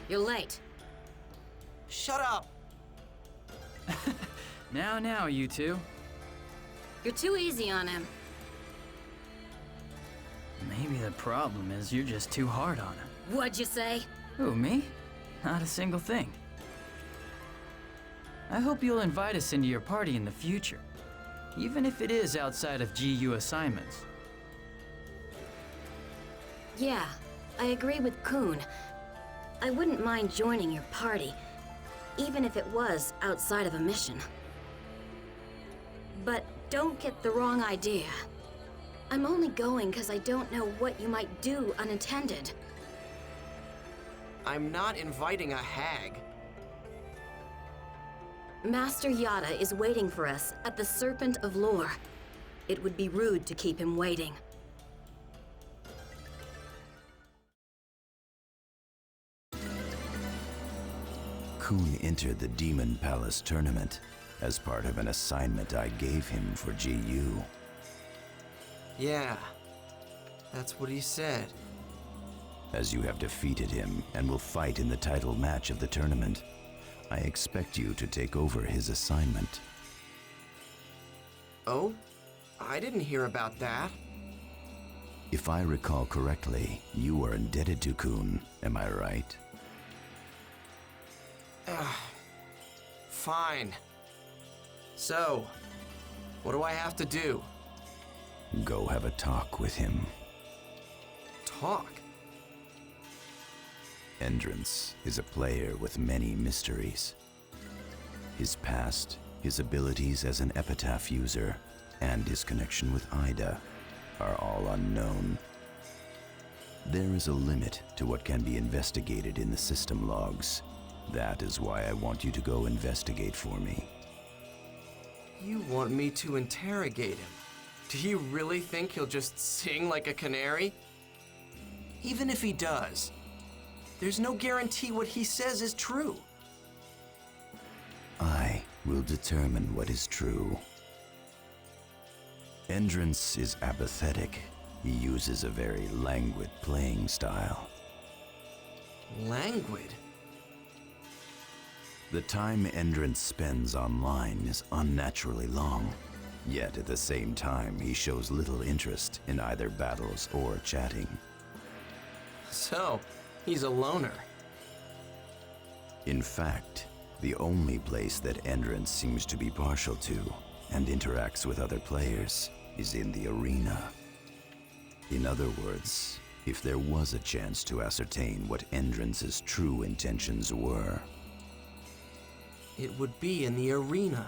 You're late. Shut up! Now, you two. You're too easy on him. Maybe the problem is you're just too hard on him. What'd you say? Who, me? Not a single thing. I hope you'll invite us into your party in the future, even if it is outside of GU assignments. Yeah, I agree with Kun. I wouldn't mind joining your party, even if it was outside of a mission. But don't get the wrong idea. I'm only going because I don't know what you might do unattended. I'm not inviting a hag. Master Yada is waiting for us at the Serpent of Lore. It would be rude to keep him waiting. Kun entered the Demon Palace tournament as part of an assignment I gave him for GU. Yeah, that's what he said. As you have defeated him and will fight in the title match of the tournament, I expect you to take over his assignment. Oh? I didn't hear about that. If I recall correctly, you are indebted to Kun, am I right? Fine. So, what do I have to do? Go have a talk with him. Talk? Endrance is a player with many mysteries. His past, his abilities as an epitaph user, and his connection with Ida are all unknown. There is a limit to what can be investigated in the system logs. That is why I want you to go investigate for me. You want me to interrogate him? Do you really think he'll just sing like a canary? Even if he does, there's no guarantee what he says is true. I will determine what is true. Endrance is apathetic. He uses a very languid playing style. Languid? The time Endrance spends online is unnaturally long. Yet at the same time, he shows little interest in either battles or chatting. So, he's a loner. In fact, the only place that Endrance seems to be partial to and interacts with other players is in the arena. In other words, if there was a chance to ascertain what Endrance's true intentions were. It would be in the arena.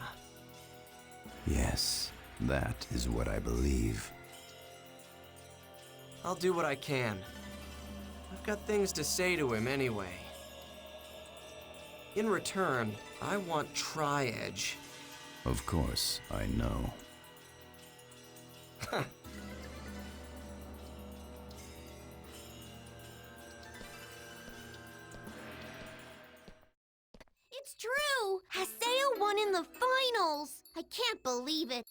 Yes, that is what I believe. I'll do what I can. I've got things to say to him anyway. In return, I want Tri-Edge. Of course, I know. It's true! Haseo won in the finals! I can't believe it.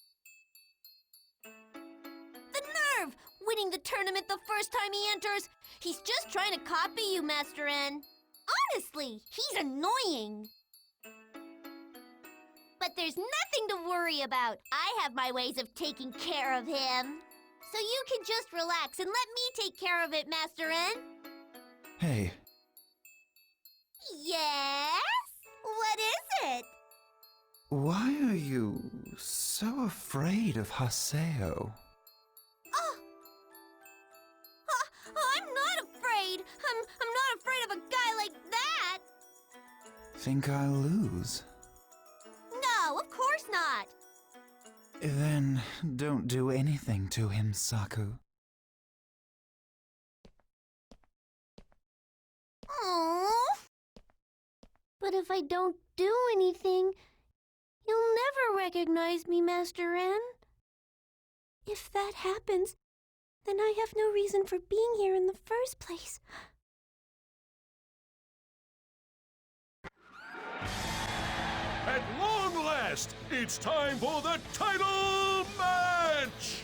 The nerve! Winning the tournament the first time he enters! He's just trying to copy you, Master N. Honestly, he's annoying. But there's nothing to worry about. I have my ways of taking care of him. So you can just relax and let me take care of it, Master N. Hey. Yes? What is it? Why are you so afraid of Haseo? I'm not afraid. I'm not afraid of a guy like that. Think I'll lose? No, of course not. Then don't do anything to him, Saku. Aww. But if I don't do anything, you'll never recognize me, Master N. If that happens, then I have no reason for being here in the first place. At long last, it's time for the title match!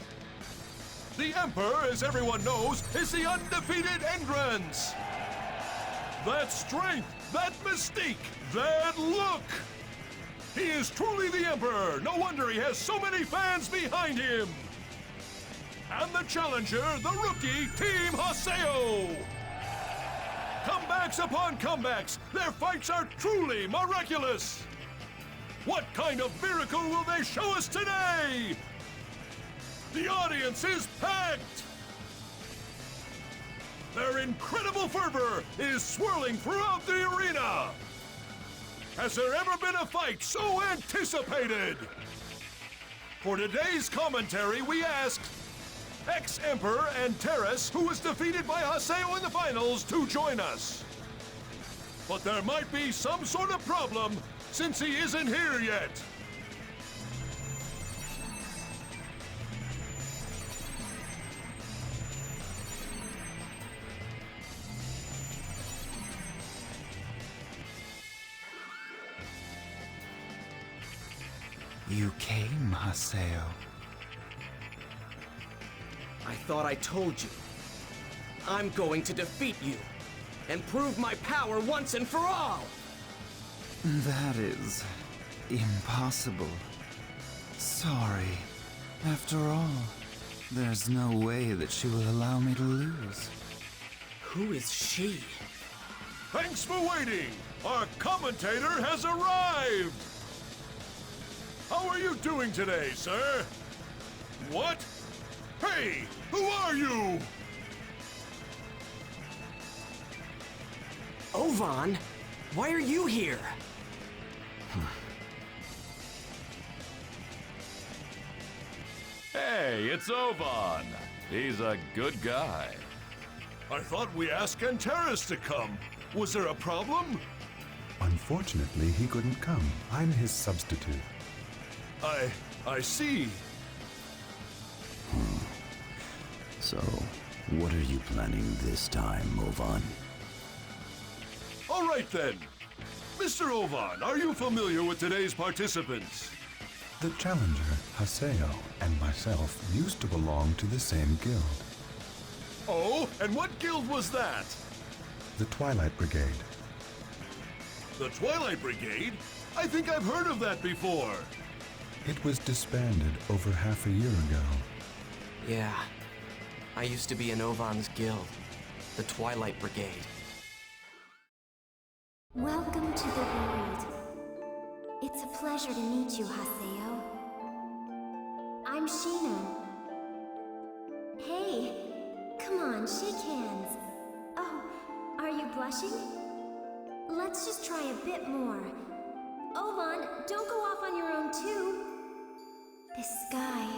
The Emperor, as everyone knows, is the undefeated Endrance. that strength, that mystique, that look. He is truly the Emperor. No wonder he has so many fans behind him. And the challenger, the rookie, Team Haseo. Comebacks upon comebacks. Their fights are truly miraculous. What kind of miracle will they show us today? The audience is packed. Their incredible fervor is swirling throughout the arena. Has there ever been a fight so anticipated? For today's commentary, we asked ex-Emperor and Terrace, who was defeated by Haseo in the finals, to join us. But there might be some sort of problem since he isn't here yet. You came, Haseo. I thought I told you. I'm going to defeat you and prove my power once and for all. That is impossible. Sorry. After all, there's no way that she will allow me to lose. Who is she? Thanks for waiting. Our commentator has arrived. How are you doing today, sir? What? Hey, who are you? OVAN? Why are you here? Hey, it's OVAN. He's a good guy. I thought we asked Terrace to come. Was there a problem? Unfortunately, he couldn't come. I'm his substitute. I see. So, what are you planning this time, OVAN? All right then. Mr. OVAN, are you familiar with today's participants? The challenger, Haseo, and myself used to belong to the same guild, Oh, and what guild was that? the Twilight Brigade. The Twilight Brigade? I think I've heard of that before. It was disbanded over half a year ago. Yeah. I used to be in OVAN's guild, the Twilight Brigade. Welcome to the world. It's a pleasure to meet you, Haseo. I'm Shino. Hey, come on, shake hands. Oh, are you blushing? Let's just try a bit more. OVAN, don't go off on your own too. This sky.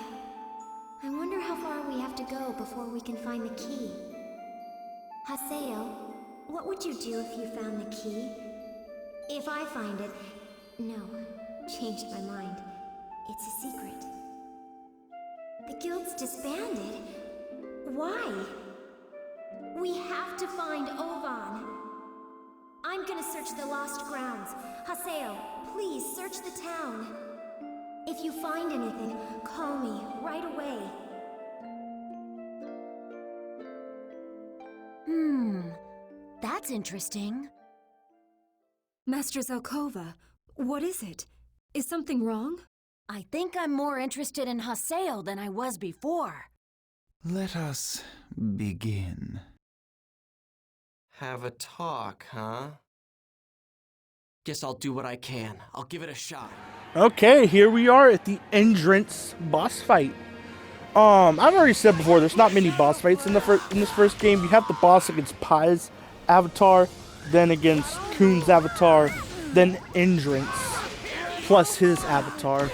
I wonder how far we have to go before we can find the key. Haseo, what would you do if you found the key? If I find it... No, changed my mind. It's a secret. The guild's disbanded? Why? We have to find OVAN. I'm gonna search the lost grounds. Haseo, please search the town. If you find anything, call me right away. That's interesting. Master Zelkova, what is it? Is something wrong? I think I'm more interested in Haseo than I was before. Let us begin. Have a talk, huh? Guess I'll do what I can. I'll give it a shot. Okay, here we are at the entrance boss fight. I've already said before, there's not many boss fights in this first game. You have the boss against Pai's avatar, then against Kuhn's avatar, then entrance plus his avatar.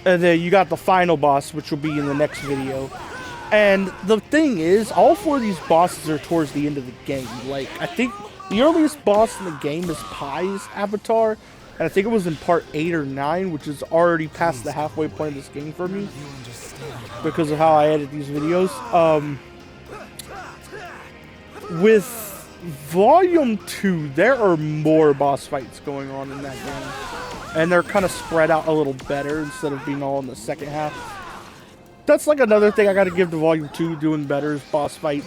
And then you got the final boss, which will be in the next video. And the thing is, all four of these bosses are towards the end of the game. Like, I think the earliest boss in the game is Pai's avatar, and I think it was in part 8 or 9, which is already past the halfway point of this game for me, because of how I edit these videos. With Volume 2, there are more boss fights going on in that game, and they're kind of spread out a little better instead of being all in the second half. That's like another thing I gotta give to Volume 2 doing better is boss fights.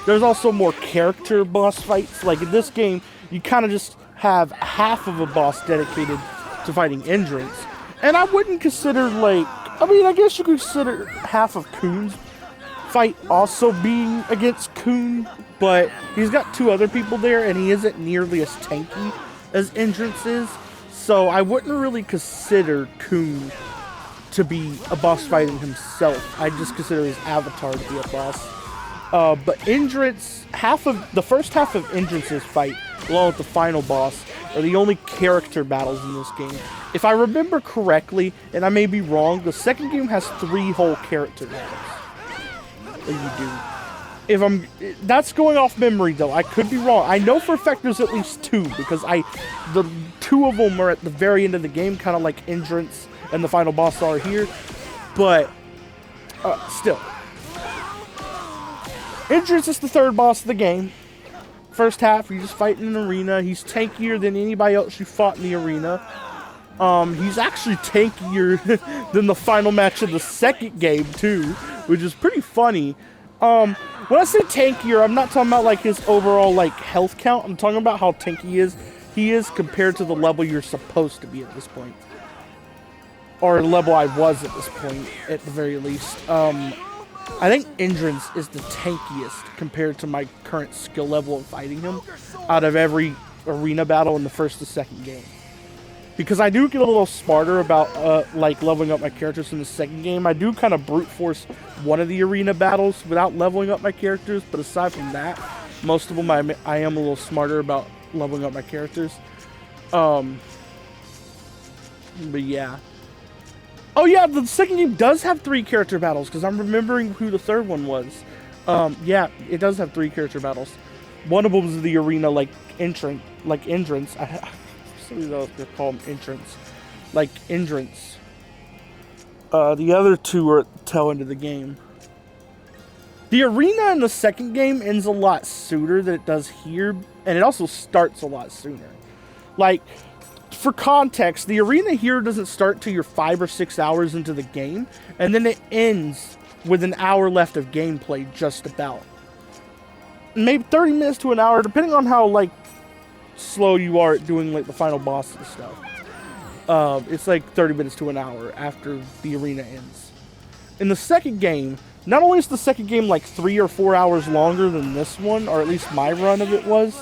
there's also more character boss fights. Like in this game, you kind of just have half of a boss dedicated to fighting Entrance. And I wouldn't consider like, I mean, I guess you could consider half of Coon's fight also being against Coon, but he's got 2 other people there and he isn't nearly as tanky as Entrance is. So I wouldn't really consider Coon to be a boss fighting himself. I just consider his avatar to be a boss. But Entrance, the first half of Entrance's fight, along with the final boss, are the only character battles in this game. If I remember correctly, and I may be wrong, the second game has 3 whole character battles that you do. That's going off memory though. I could be wrong. I know for a fact there's at least 2 because the 2 of them are at the very end of the game, kind of like Entrance and the final boss are here. But still, Entrance is the 3rd boss of the game. First half, you're just fighting in an arena. He's tankier than anybody else you fought in the arena. He's actually tankier than the final match of the second game too, which is pretty funny. When I say tankier, I'm not talking about like his overall like health count. I'm talking about how tanky he is compared to the level you're supposed to be at this point. Or the level I was at this point, at the very least. I think Entrance is the tankiest compared to my current skill level of fighting him out of every arena battle in the first and second game. Because I do get a little smarter about like leveling up my characters in the second game. I do kind of brute force one of the arena battles without leveling up my characters, but aside from that, most of them I am a little smarter about leveling up my characters. But yeah. Oh yeah, the second game does have 3 character battles, because I'm remembering who the 3rd one was. Yeah, it does have 3 character battles. One of them is the arena, like, Entrance. I don't know if they call them Entrance. Like, Entrance. The other 2 are at the tail end of the game. The arena in the second game ends a lot sooner than it does here, and it also starts a lot sooner. Like, for context, the arena here doesn't start till you're 5 or 6 hours into the game, and then it ends with an hour left of gameplay, just about. Maybe 30 minutes to an hour, depending on how, like, slow you are at doing, like, the final boss and stuff. It's like 30 minutes to an hour after the arena ends. In the second game, not only is the second game, like, 3 or 4 hours longer than this one, or at least my run of it was,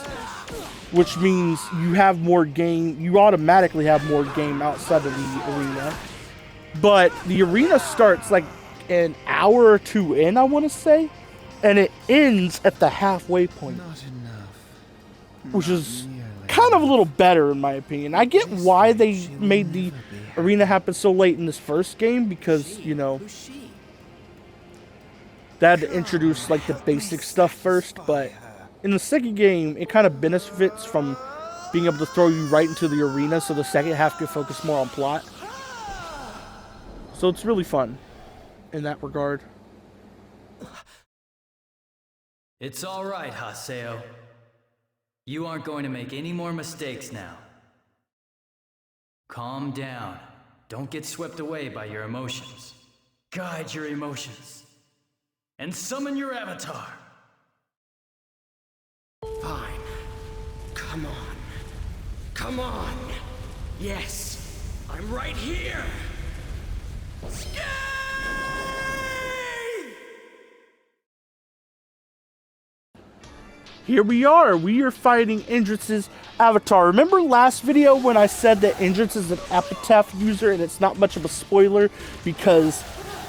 which means you have more game, you automatically have more game outside of the arena. But the arena starts like an hour or 2 in, I want to say, and it ends at the halfway point. Not enough. Which is kind of a little better in my opinion. I get why they made the arena happen so late in this first game, because, you know, they had to introduce like the basic stuff first, but in the second game, it kind of benefits from being able to throw you right into the arena, so the second half can focus more on plot. So it's really fun in that regard. It's all right, Haseo. You aren't going to make any more mistakes now. Calm down. Don't get swept away by your emotions. Guide your emotions. And summon your avatar. Fine. Come on. Come on. Yes, I'm right here. Here we are. We are fighting Entrance's avatar. Remember last video when I said that Entrance is an epitaph user, and it's not much of a spoiler because,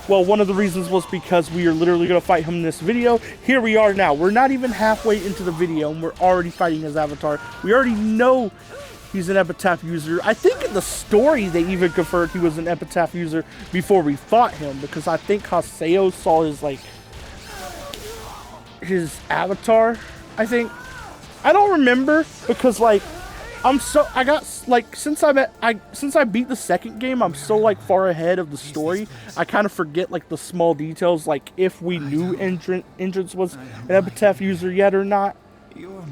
well, one of the reasons was because we are literally going to fight him in this video. Here we are now. We're not even halfway into the video, and we're already fighting his avatar. We already know he's an epitaph user. I think in the story they even confirmed he was an epitaph user before we fought him, because I think Haseo saw his, like, his avatar, I think. I don't remember, because, like, I got, like, since I beat the second game, I'm so, like, far ahead of the story, I kind of forget, like, the small details, like, if we knew Entrance was an epitaph user yet or not.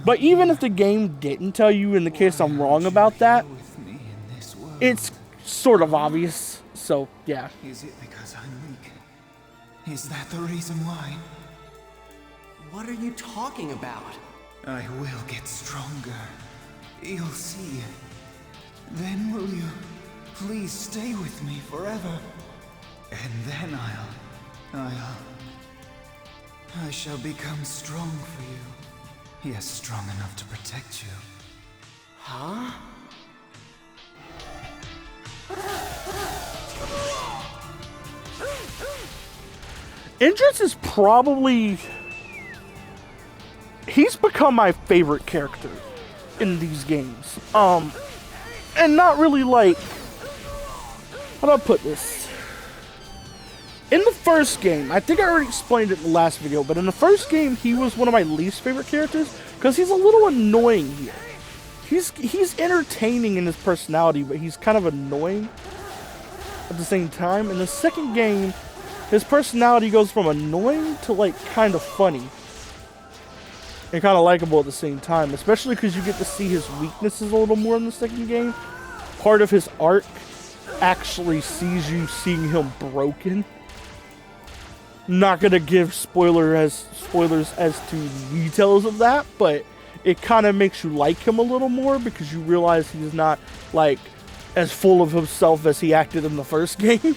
But even if the game didn't tell you, in the case I'm wrong about that, it's sort of obvious, so, yeah. Is it because I'm weak? Is that the reason why? What are you talking about? I will get stronger. You'll see. Then will you please stay with me forever? And then I shall become strong for you. Yes, strong enough to protect you. Huh? Indris is probably... He's become my favorite character in these games. And not really like... How do I put this? In the first game, I think I already explained it in the last video, but in the first game, he was one of my least favorite characters because he's a little annoying here. He's entertaining in his personality, but he's kind of annoying at the same time. In the second game, his personality goes from annoying to like kind of funny and kind of likable at the same time, especially because you get to see his weaknesses a little more in the second game. Part of his arc actually sees you seeing him broken. Not gonna give spoilers as to details of that, but it kind of makes you like him a little more because you realize he's not like as full of himself as he acted in the first game.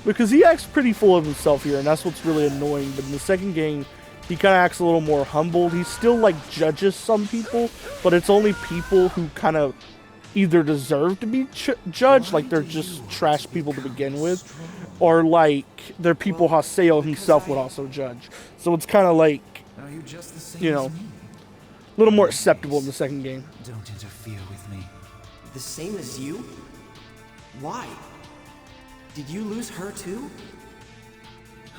Because he acts pretty full of himself here, and that's what's really annoying. But in the second game, he kind of acts a little more humbled. He still like judges some people, but it's only people who kind of either deserve to be judged, like they're just trash people to begin with, or like they're people Haseo himself would also judge. So it's kind of like, you know, a little more acceptable in the second game. Don't interfere with me. The same as you? Why? Did you lose her too?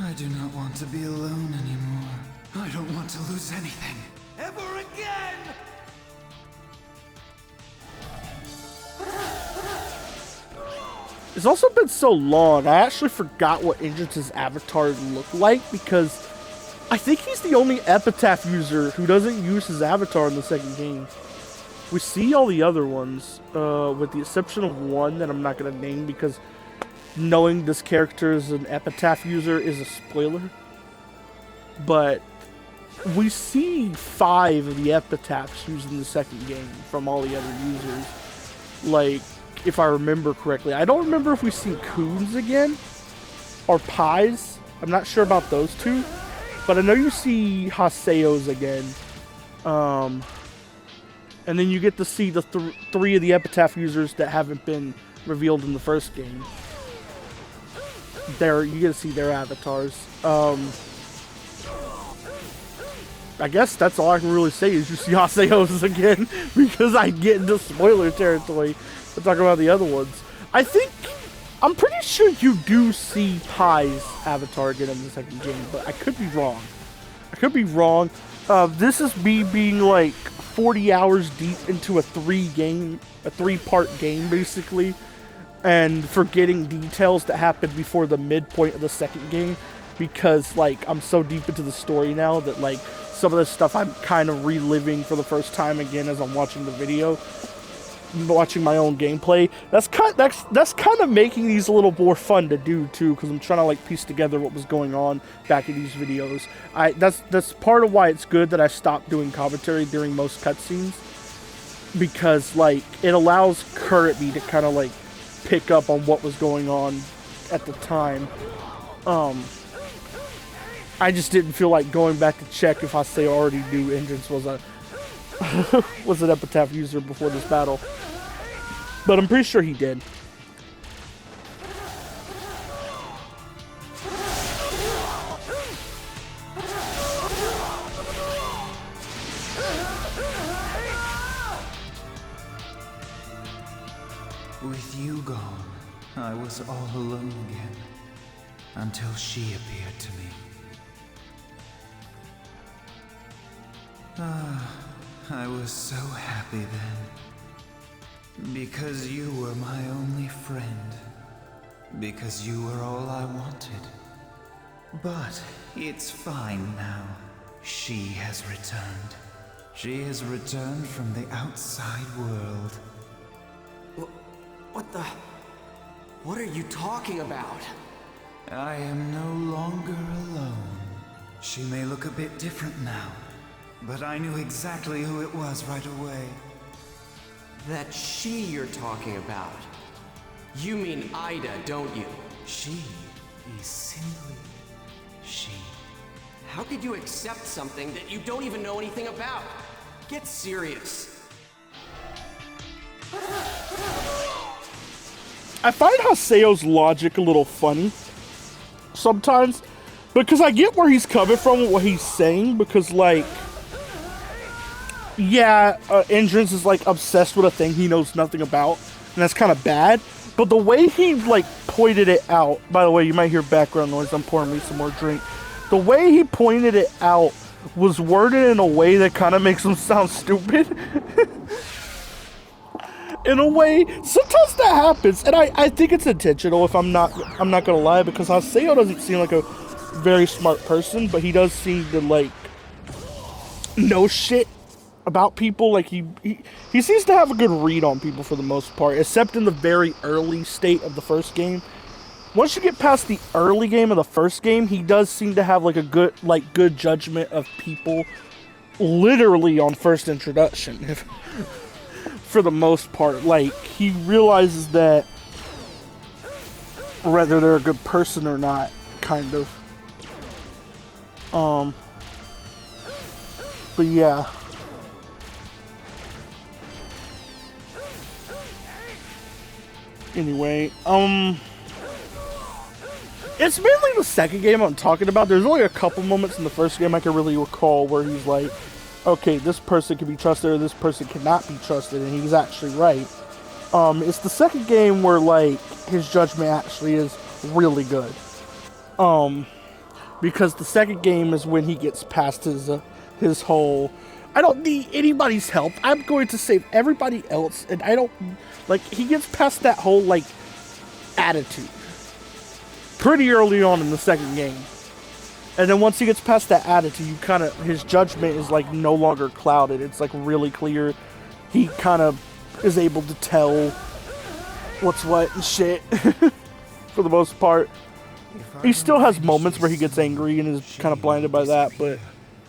I do not want to be alone anymore. I don't want to lose anything. Ever again! It's also been so long, I actually forgot what Indris' avatar looked like because I think he's the only epitaph user who doesn't use his avatar in the second game. We see all the other ones, with the exception of one that I'm not going to name because knowing this character is an epitaph user is a spoiler. But we see 5 of the epitaphs used in the second game from all the other users. Like, if I remember correctly. I don't remember if we see Coons again or Pies. I'm not sure about those two. But I know you see Haseos again. And then you get to see the 3 of the epitaph users that haven't been revealed in the first game. You get to see their avatars. I guess that's all I can really say is you see Haseos again because I get into spoiler territory to talk about the other ones. I'm pretty sure you do see Pie's avatar again in the second game, but I could be wrong. This is me being like 40 hours deep into a 3-part game basically, and forgetting details that happened before the midpoint of the second game because like I'm so deep into the story now that like some of this stuff I'm kind of reliving for the first time again as I'm watching the video, watching my own gameplay. That's kind of making these a little more fun to do too, because I'm trying to like piece together what was going on back in these videos. That's part of why it's good that I stopped doing commentary during most cutscenes, because like it allows current me to kind of like pick up on what was going on at the time. I just didn't feel like going back to check if Haseo already knew Indris was an epitaph user before this battle. But I'm pretty sure he did. With you gone, I was all alone again, until she appeared to me. I was so happy then. Because you were my only friend. Because you were all I wanted. But it's fine now. She has returned. She has returned from the outside world. What are you talking about? I am no longer alone. She may look a bit different now, but I knew exactly who it was right away. That she you're talking about. You mean Ida, don't you? She is simply she. How could you accept something that you don't even know anything about? Get serious. I find Haseo's logic a little funny sometimes, because I get where he's coming from with what he's saying, because, like, yeah, Entrance is, like, obsessed with a thing he knows nothing about, and that's kind of bad, but the way he, like, pointed it out, by the way, you might hear background noise, I'm pouring me some more drink. The way he pointed it out was worded in a way that kind of makes him sound stupid. In a way, sometimes that happens, and I think it's intentional. If I'm not gonna lie, because Haseo doesn't seem like a very smart person, but he does seem to, like, know shit about people. Like he seems to have a good read on people for the most part, except in the very early state of the first game. Once you get past the early game of the first game, he does seem to have like a good judgment of people, literally on first introduction. For the most part, like, he realizes that whether they're a good person or not, kind of. But yeah. Anyway, it's mainly the second game I'm talking about. There's only a couple moments in the first game I can really recall where he's like, okay, this person can be trusted or this person cannot be trusted, and he's actually right. It's the second game where, like, his judgment actually is really good. Because the second game is when he gets past his whole, I don't need anybody's help, I'm going to save everybody else, and I don't, like, he gets past that whole, like, attitude pretty early on in the second game. And then once he gets past that attitude, you kind of, his judgment is, like, no longer clouded. It's, like, really clear. He kind of is able to tell what's what and shit. For the most part. He still has moments where he gets angry and is kind of blinded by that, but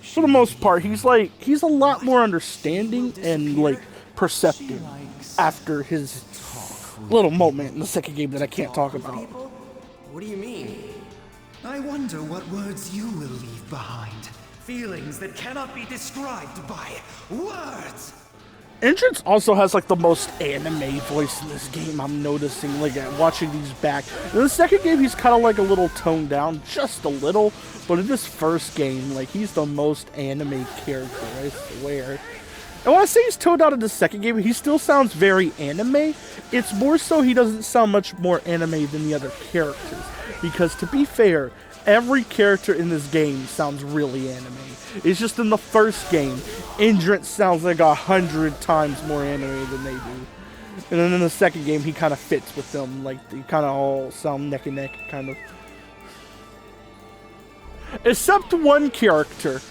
for the most part, he's a lot more understanding and, like, perceptive after his little moment in the second game that I can't talk about. What do you mean? I wonder what words you will leave behind. Feelings that cannot be described by words. Entrance also has, like, the most anime voice in this game, I'm noticing, like, watching these back. In the second game, he's kind of, like, a little toned down, just a little. But in this first game, like, he's the most anime character, I swear. And when I say he's toned down in the second game, he still sounds very anime. It's more so he doesn't sound much more anime than the other characters. Because, to be fair, every character in this game sounds really anime. It's just in the first game, Entrance sounds like 100 times more anime than they do. And then in the second game, he kind of fits with them. Like, they kind of all sound neck and neck, kind of. Except one character,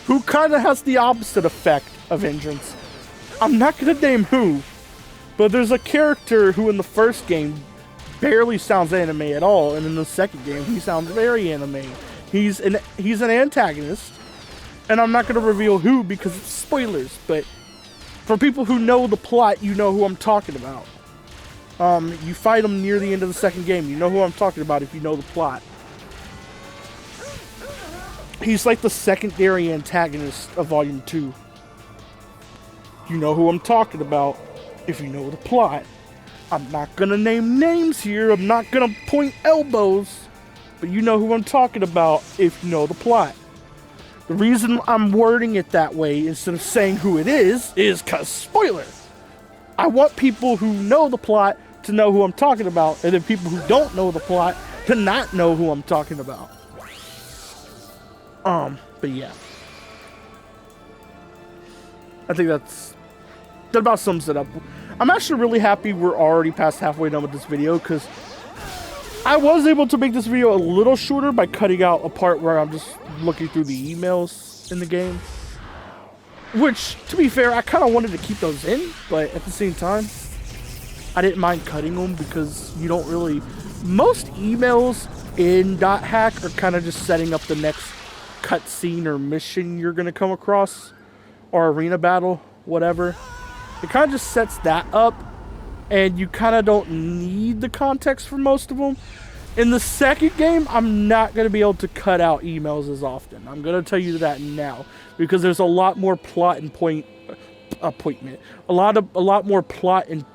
who kind of has the opposite effect of Entrance. I'm not going to name who, but there's a character who in the first game barely sounds anime at all, and in the second game, he sounds very anime. He's an antagonist, and I'm not going to reveal who because it's spoilers, but for people who know the plot, you know who I'm talking about. You fight him near the end of the second game. You know who I'm talking about if you know the plot. He's like the secondary antagonist of Volume 2. You know who I'm talking about if you know the plot. I'm not going to name names here. I'm not going to point elbows. But you know who I'm talking about if you know the plot. The reason I'm wording it that way instead of saying who it is because spoiler. I want people who know the plot to know who I'm talking about, and then people who don't know the plot to not know who I'm talking about. But yeah. I think that about sums it up. I'm actually really happy we're already past halfway done with this video, because I was able to make this video a little shorter by cutting out a part where I'm just looking through the emails in the game. Which, to be fair, I kind of wanted to keep those in, but at the same time, I didn't mind cutting them because you don't really... Most emails in .hack are kind of just setting up the next cutscene or mission you're gonna come across, or arena battle, whatever. It kind of just sets that up, and you kind of don't need the context for most of them. In the second game, I'm not going to be able to cut out emails as often. I'm going to tell you that now, because there's a lot more plot and a lot more plot and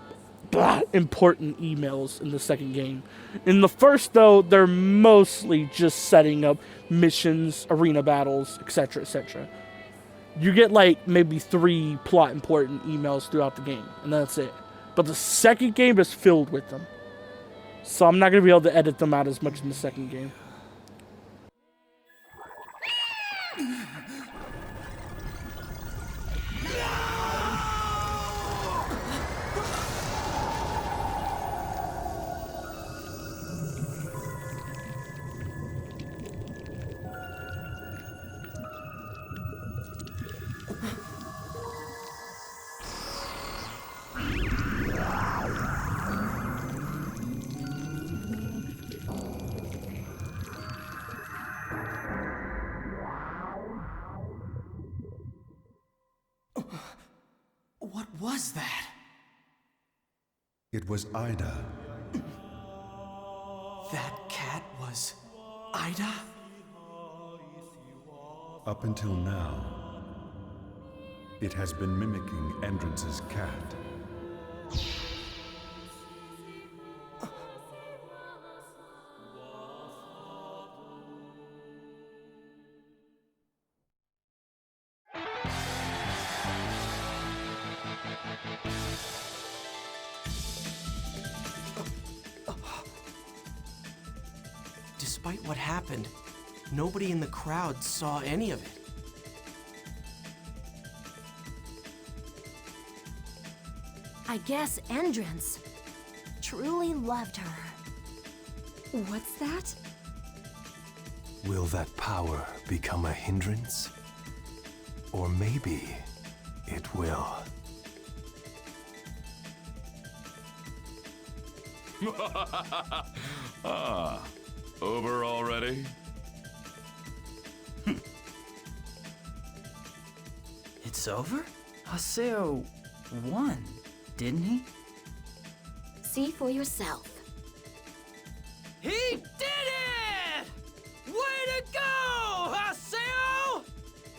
important emails in the second game. In the first, though, they're mostly just setting up missions, arena battles, etc., etc. You get like maybe 3 plot important emails throughout the game, and that's it. But the second game is filled with them. So I'm not going to be able to edit them out as much in the second game. What was that? It was Ida. That cat was Ida? Up until now, it has been mimicking Endrance's cat. Despite what happened, nobody in the crowd saw any of it. I guess Endrance truly loved her. What's that? Will that power become a hindrance? Or maybe it will. Ah, over already? It's over? Haseo won, didn't he? See for yourself. He did it! Way to go, Haseo!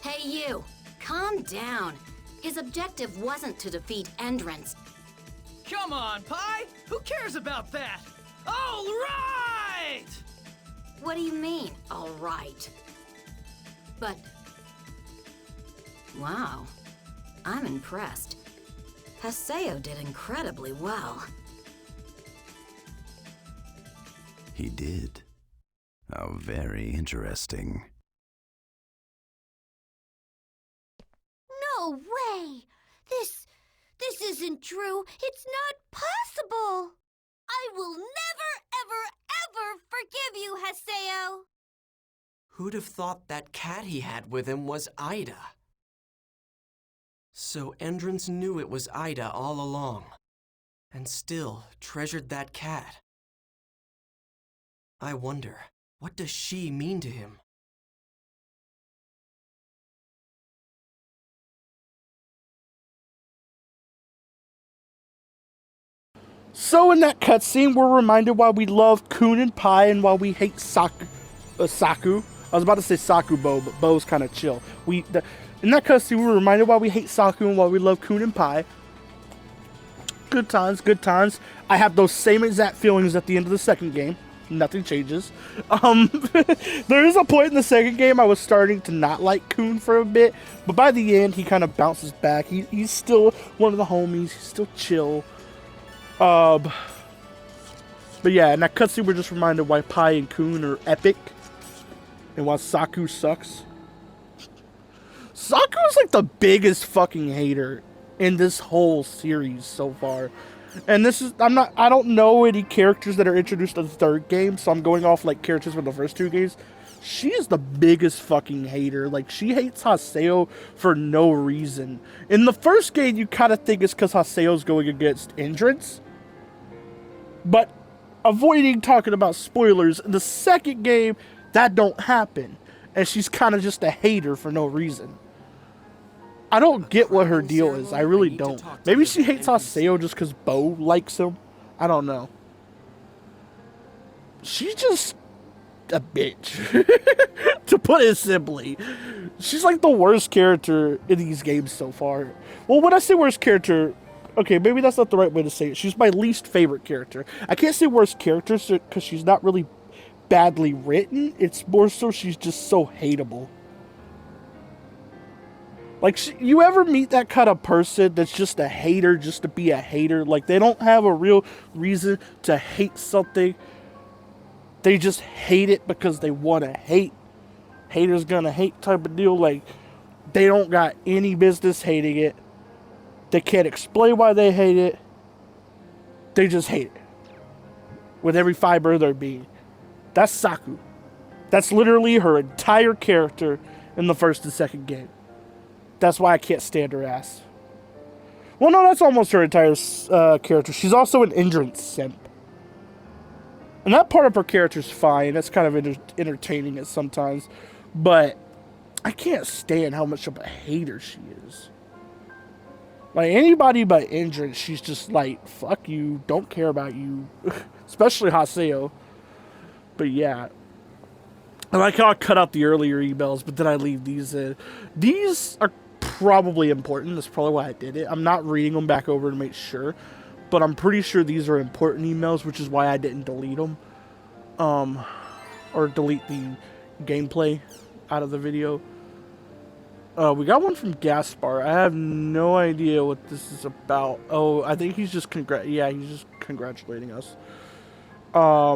Hey you, calm down. His objective wasn't to defeat Endrance. Come on, Pi! Who cares about that? All right! What do you mean, all right? But... wow, I'm impressed. Haseo did incredibly well. He did. How very interesting. No way! This isn't true. It's not possible. I will never, ever forgive you, Haseo. Who'd have thought that cat he had with him was Ida? So Endrance knew it was Ida all along, and still treasured that cat. I wonder, what does she mean to him? So in that cutscene, we're reminded why we love Kun and Pai and why we hate Saku. I was about to say Sakubo, but Bo's kind of chill. In that cutscene, we were reminded why we hate Saku and why we love Kun and Pai. Good times, good times. I have those same exact feelings at the end of the second game. Nothing changes. There is a point in the second game I was starting to not like Kun for a bit, but by the end, he kind of bounces back. He's still one of the homies. He's still chill. But yeah, in that cutscene, we're just reminded why Pai and Kun are epic, and why Saku sucks. Saku's like the biggest fucking hater in this whole series so far. And this is, I don't know any characters that are introduced in the third game, so I'm going off like characters from the first 2 games. She is the biggest fucking hater. Like, she hates Haseo for no reason. In the first game, you kind of think it's because Haseo's going against Endrance. But, avoiding talking about spoilers, in the second game, that don't happen. And she's kind of just a hater for no reason. I don't get what her deal is. I really don't. Maybe she hates Haseo just because Bo likes him. I don't know. She's just a bitch. To put it simply. She's like the worst character in these games so far. Well, when I say worst character, okay, maybe that's not the right way to say it. She's my least favorite character. I can't say worst character because she's not really badly written. It's more so she's just so hateable. Like, you ever meet that kind of person that's just a hater just to be a hater? Like, they don't have a real reason to hate something. They just hate it because they want to hate. Haters gonna hate type of deal. Like, they don't got any business hating it. They can't explain why they hate it. They just hate it. With every fiber of their being. That's Saku. That's literally her entire character in the first and second game. That's why I can't stand her ass. Well, no, that's almost her entire character. She's also an Endurance simp. And that part of her character's fine. That's kind of entertaining at sometimes. But I can't stand how much of a hater she is. Like, anybody but Endurance, she's just like, fuck you, don't care about you. Especially Haseo. But yeah. I like how I cut out the earlier emails, but then I leave these in. These are probably important. That's probably why I did it. I'm not reading them back over to make sure. But I'm pretty sure these are important emails, which is why I didn't delete them. Or delete the gameplay out of the video. We got one from Gaspar. I have no idea what this is about. Oh, I think he's just he's just congratulating us.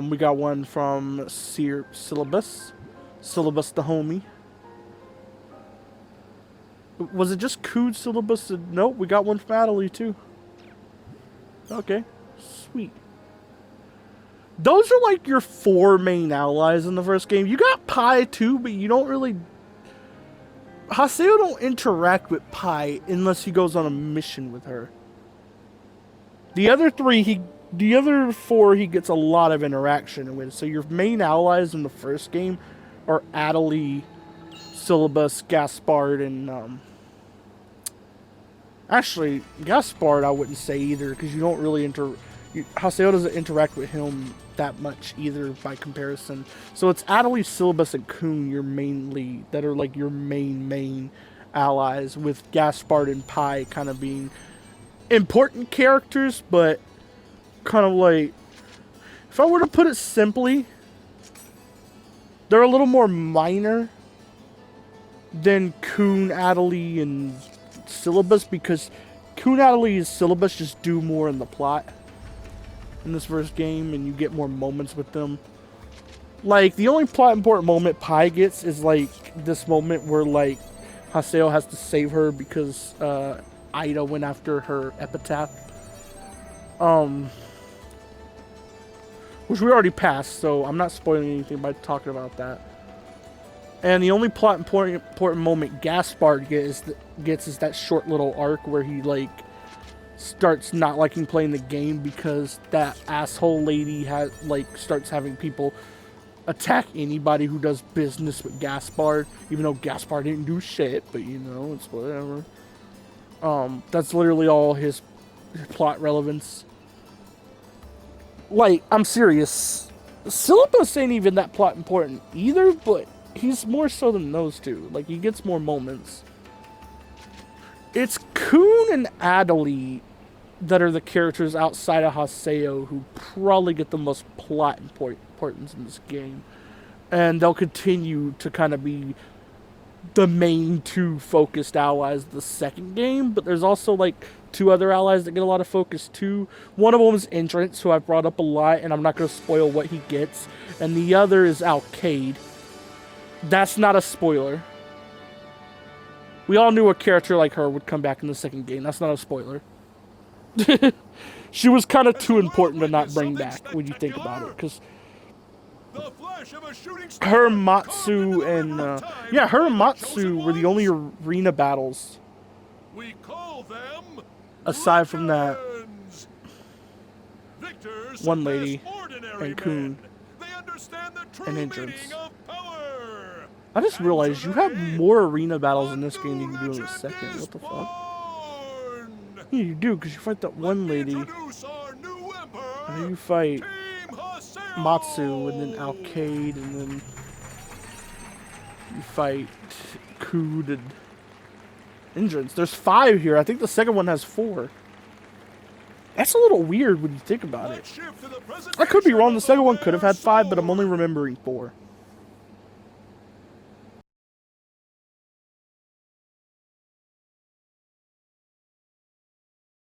We got one from Syllabus. Syllabus the homie. Was it just Cood Syllabus? Nope, we got one from Adelie too. Okay, sweet. Those are like your 4 main allies in the first game. You got Pi too, but you don't really... Haseo don't interact with Pi unless he goes on a mission with her. The other 4 he gets a lot of interaction with. So your main allies in the first game are Adelie, Syllabus, Gaspard, and actually, Gaspard I wouldn't say either, because you don't really Haseo doesn't interact with him that much either by comparison. So it's Adelie, Syllabus, and Kun that are like your main allies, with Gaspard and Pi kind of being important characters, but kind of like, if I were to put it simply, they're a little more minor than Kun, Adelie, and Syllabus, because Kun, Adelie, and Syllabus just do more in the plot in this first game, and you get more moments with them. Like, the only plot important moment Pi gets is like this moment where like Haseo has to save her because Ida went after her epitaph. Which we already passed, so I'm not spoiling anything by talking about that. And the only plot important moment Gaspard gets is that short little arc where he like starts not liking playing the game because that asshole lady starts having people attack anybody who does business with Gaspard, even though Gaspard didn't do shit, but you know, it's whatever. That's literally all his plot relevance. Like, I'm serious. Syllabus ain't even that plot important either, but he's more so than those two. Like, he gets more moments. It's Kun and Adelie that are the characters outside of Haseo who probably get the most plot importance in this game. And they'll continue to kind of be the main 2 focused allies of the second game, but there's also like 2 other allies that get a lot of focus too. One of them is Entrance, who I've brought up a lot, and I'm not going to spoil what he gets. And the other is Alcade. That's not a spoiler. We all knew a character like her would come back in the second game. That's not a spoiler. She was kind of too important to not bring back when you think about it, because her, Matsu, and her and Matsu were the only arena battles. We call them aside from that one lady and Kun and Entrance. I just realized you have more arena battles in this game than you do in the second. What the fuck? Yeah, you do, because you fight that one lady. And then you fight Matsu, and then Alcade, and then you fight Kud and Hindrance. There's 5 here. I think the second one has 4. That's a little weird when you think about it. I could be wrong. The second one could have had 5, but I'm only remembering 4.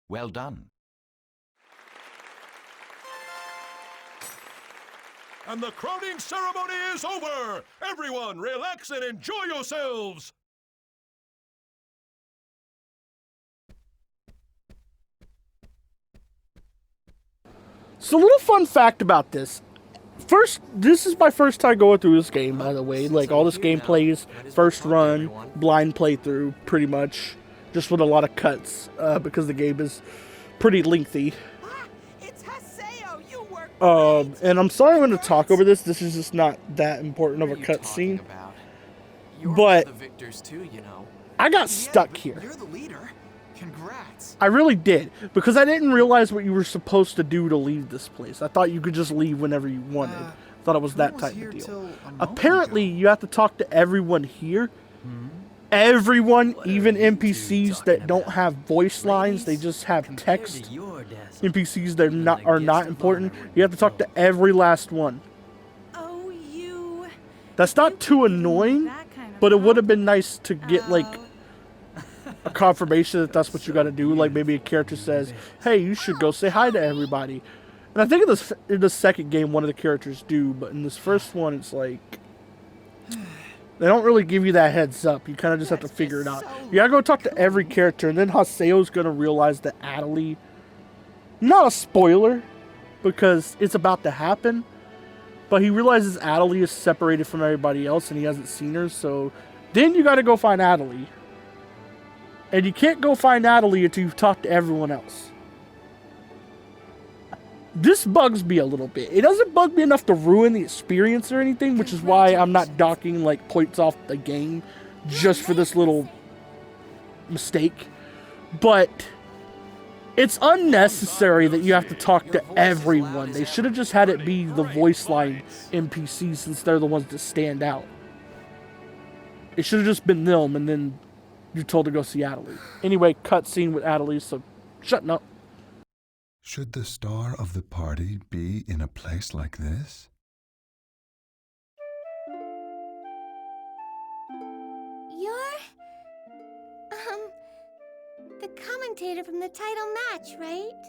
Well done. And the crowning ceremony is over! Everyone, relax and enjoy yourselves! So, a little fun fact about this. First, this is my first time going through this game, by the way. Like, all this gameplay is first run, blind playthrough, pretty much. Just with a lot of cuts, because the game is pretty lengthy. And I'm sorry I'm going to talk over this. This is just not that important of a cutscene. But I got stuck here. You're the leader. Congrats. I really did, because I didn't realize what you were supposed to do to leave this place. I thought you could just leave whenever you wanted. I thought it was that type of deal. Apparently, you have to talk to everyone here. Everyone, even NPCs that don't have voice lines, they just have text. NPCs that are not important. You have to talk to every last one. That's not too annoying, but it would have been nice to get like a confirmation that that's what you got to do. Like maybe a character says, "Hey, you should go say hi to everybody." And I think in the second game, one of the characters do, but in this first one, it's like they don't really give you that heads up. You kind of just have to figure it out. You gotta go talk to every character, and then Haseo's gonna realize that Adelie, not a spoiler, because it's about to happen, but he realizes Adelie is separated from everybody else, and he hasn't seen her, so then you gotta go find Adelie. And you can't go find Adelie until you've talked to everyone else. This bugs me a little bit. It doesn't bug me enough to ruin the experience or anything, which is why I'm not docking like points off the game just for this little mistake. But it's unnecessary that you have to talk to everyone. They should have just had it be the voice line NPCs, since they're the ones that stand out. It should have just been them, and then you're told to go see Adelie. Anyway, cutscene with Adelie, so shutting up. Should the star of the party be in a place like this? You're... the commentator from the title match, right?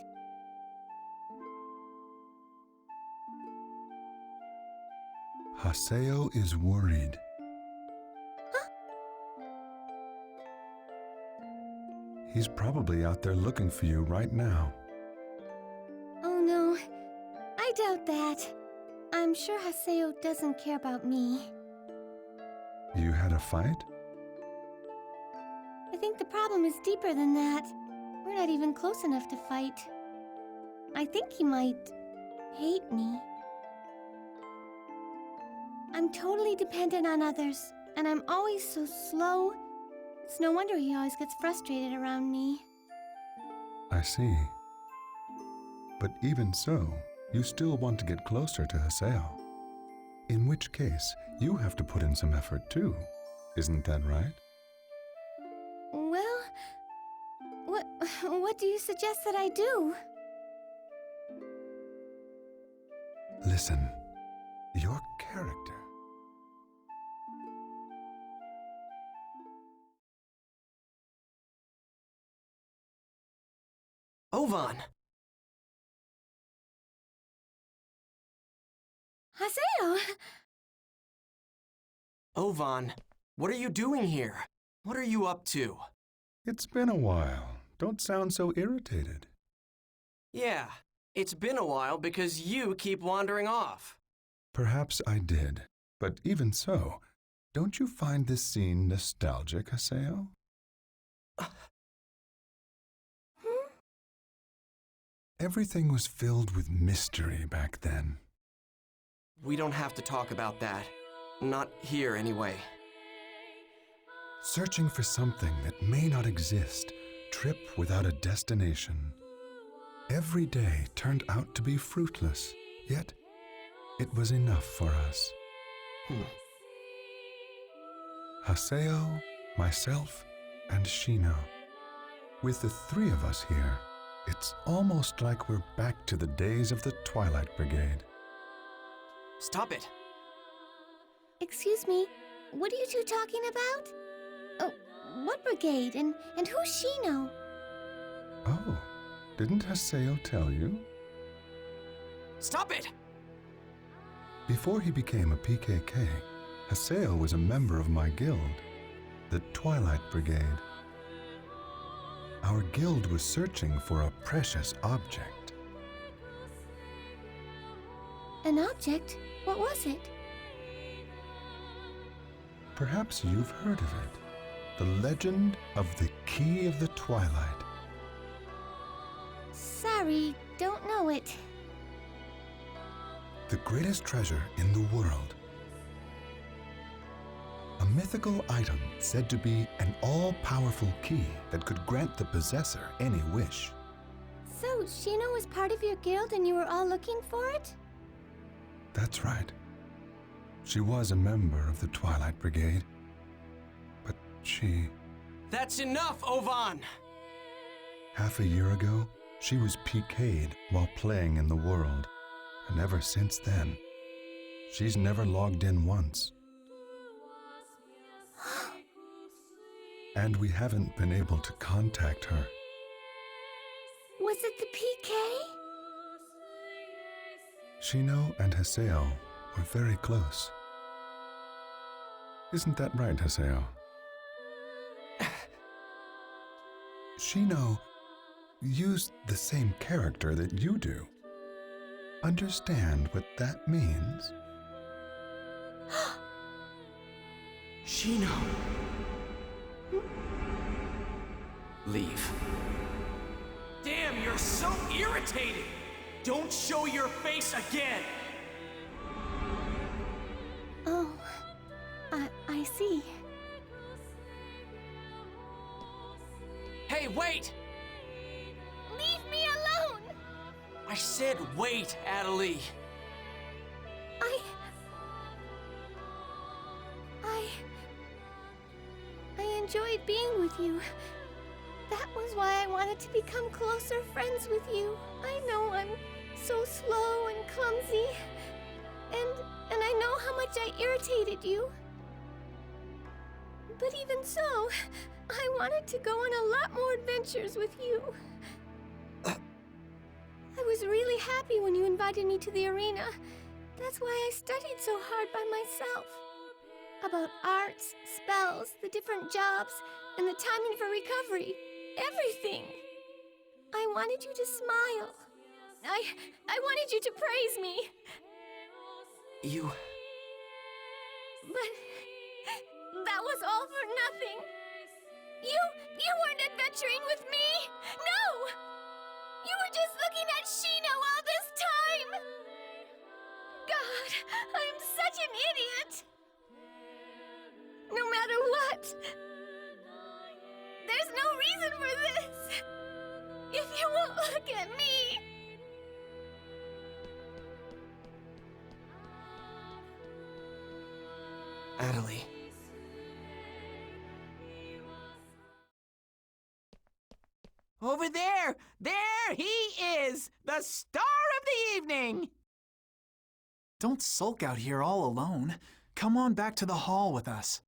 Haseo is worried. Huh? He's probably out there looking for you right now. Oh no, I doubt that. I'm sure Haseo doesn't care about me. You had a fight? I think the problem is deeper than that. We're not even close enough to fight. I think he might hate me. I'm totally dependent on others, and I'm always so slow. It's no wonder he always gets frustrated around me. I see. But even so, you still want to get closer to Haseo. In which case, you have to put in some effort too. Isn't that right? Well, what do you suggest that I do? Listen, your character. OVAN! Haseo! OVAN, what are you doing here? What are you up to? It's been a while. Don't sound so irritated. Yeah, it's been a while because you keep wandering off. Perhaps I did, but even so, don't you find this scene nostalgic, Haseo? Everything was filled with mystery back then. We don't have to talk about that. Not here, anyway. searching for something that may not exist, trip without a destination. Every day turned out to be fruitless, yet it was enough for us. Haseo, myself, and Shino. With the three of us here, it's almost like we're back to the days of the Twilight Brigade. Stop it. Excuse me, what are you two talking about? Oh, what brigade, and who's Shino? Oh, didn't Haseo tell you? Stop it! Before he became a PKK, Haseo was a member of my guild, the Twilight Brigade. Our guild was searching for a precious object. An object? What was it? Perhaps you've heard of it. The legend of the Key of the Twilight. Sorry, don't know it. The greatest treasure in the world. A mythical item said to be an all-powerful key that could grant the possessor any wish. So, Shino was part of your guild and you were all looking for it? That's right. She was a member of the Twilight Brigade, but she... That's enough, OVAN! Half a year ago, she was PK'd while playing in the world, and ever since then, she's never logged in once. And we haven't been able to contact her. Was it the PK? Shino and Haseo were very close. Isn't that right, Haseo? Shino used the same character that you do. Understand what that means? Shino. Leave. Damn, you're so irritating! Don't show your face again! Oh, I see. Hey, wait! Leave me alone! I said wait, Adelie. I enjoyed being with you. That was why I wanted to become closer friends with you. I know I'm so slow and clumsy, and I know how much I irritated you. But even so, I wanted to go on a lot more adventures with you. I was really happy when you invited me to the arena. That's why I studied so hard by myself. About arts, spells, the different jobs, and the timing for recovery. Everything. I wanted you to smile. I wanted you to praise me. You... But that was all for nothing. You weren't adventuring with me. No! You were just looking at Shino all this time. God, I'm such an idiot. No matter what, there's no reason for this. If you won't look at me. Adelie. Over there! There he is! The star of the evening! Don't sulk out here all alone. Come on back to the hall with us.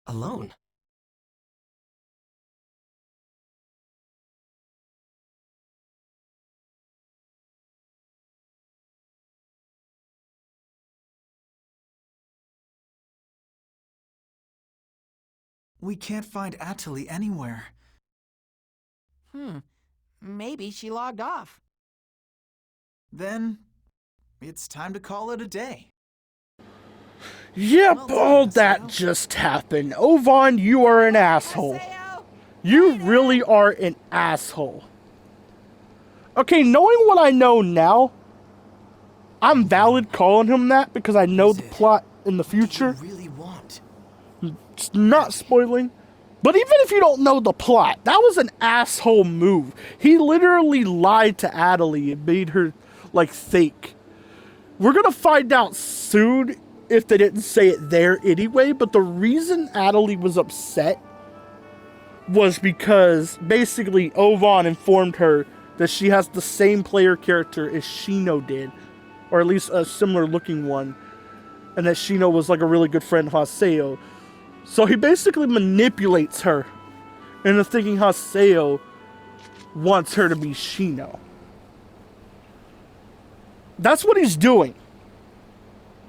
Alone? We can't find Atali anywhere. Maybe she logged off. Then, it's time to call it a day. Yep, all that just happened. OVAN, you are an asshole. You really are an asshole. Okay, knowing what I know now, I'm valid calling him that because I know the plot in the future. What do you really want? It's not spoiling. But even if you don't know the plot, that was an asshole move. He literally lied to Adelie and made her, like, fake. We're gonna find out soon if they didn't say it there anyway, but the reason Adelie was upset was because basically OVAN informed her that she has the same player character as Shino did, or at least a similar looking one, and that Shino was like a really good friend of Haseo. So he basically manipulates her into thinking Haseo wants her to be Shino. That's what he's doing.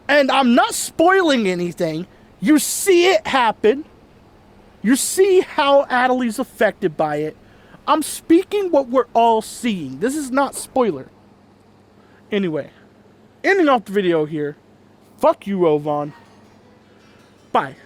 And I'm not spoiling anything. You see it happen. You see how Adelie's affected by it. I'm speaking what we're all seeing. This is not spoiler. Anyway, ending off the video here. Fuck you, OVAN. Bye.